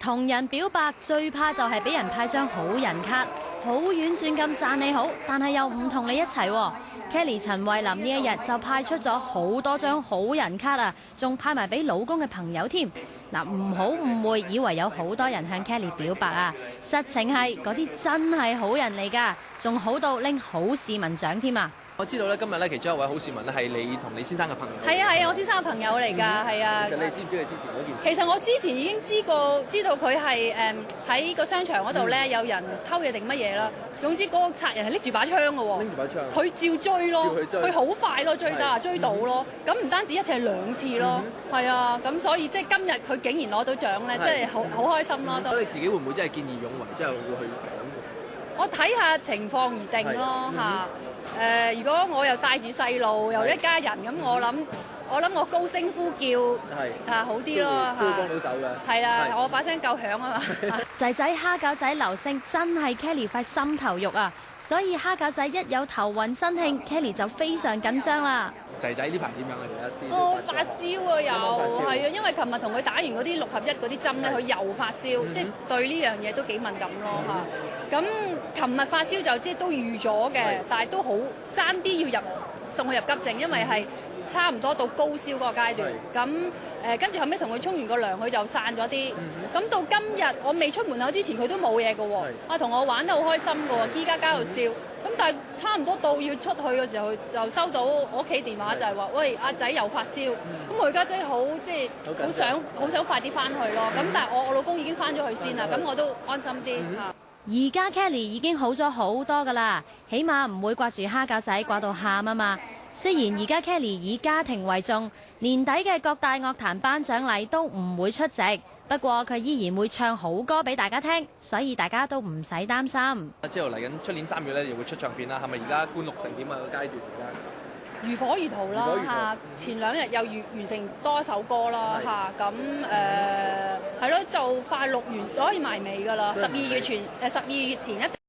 同人表白最怕就係俾人派張好人卡，好婉轉咁讚你好，但係又唔同你一齊喎。Kelly 陳慧琳呢一日就派出咗好多張好人卡啊，仲派埋俾老公嘅朋友添。嗱，唔好誤會，以為有好多人向 Kelly 表白啊，實情係嗰啲真係好人嚟㗎，仲好到拎好市民獎添啊！我知道咧，今日咧其中一位好市民咧係你同你先生嘅朋友。係啊，我先生嘅朋友嚟㗎，係啊。其實你知唔知佢之前嗰件事？其實我之前已經知道佢係喺個商場嗰度咧有人偷嘢定乜嘢啦。總之嗰個賊人係拎住把槍嘅喎。拎住把槍。佢照追咯，佢好快咯，追到咯。咁唔單止一次係兩次咯，係啊。咁所以即係今日佢竟然攞到獎咧，真係好開心咯都。咁你自己會唔會真係見義勇為，之後會去搶？我睇下情況而定咯嚇。如果我又帶住細路，又一家人咁，我諗我高聲呼叫好啲咯，都幫到手嘅。係啦，我把聲夠響啊嘛。仔仔蝦餃仔劉星真係 Kelly 塊心頭肉啊，所以蝦餃仔一有頭暈身慶，Kelly 就非常緊張啦。仔仔呢排點樣啊？而家發燒啊，又係啊，因為琴日同佢打完嗰啲6合1嗰啲針咧，佢又發燒，即係對呢樣嘢都幾敏感咯嚇。咁琴日發燒就即係都預咗嘅，但係都好爭啲要送佢入急症，因為係差唔多到高燒嗰個階段。咁跟住後尾同佢沖完個涼，佢就散咗啲。咁到今日我未出門口之前，佢都冇嘢嘅喎。同我玩得好開心嘅喎，嘰嘎喺度笑。咁但係差唔多到要出去嘅時候，就收到我屋企電話，就係話：喂，阿仔又發燒。咁我而家真係好想快啲翻去咯。咁但係我老公已經翻咗去先啦，咁我都安心啲嚇。而家 Kelly 已經好咗好多㗎啦，起碼唔會掛住蝦餃仔掛到喊啊嘛。雖然而家 Kelly 以家庭為重，年底嘅各大樂壇頒獎禮都唔會出席，不過佢依然會唱好歌俾大家聽，所以大家都唔使擔心。之後嚟緊出年3月咧，又會出唱片啦，係咪而家觀錄成點啊個階段而家？如火如荼啦嚇，前2日又完成多一首歌啦嚇，咁係咯，就快錄完就可以埋尾㗎啦，12月前一定。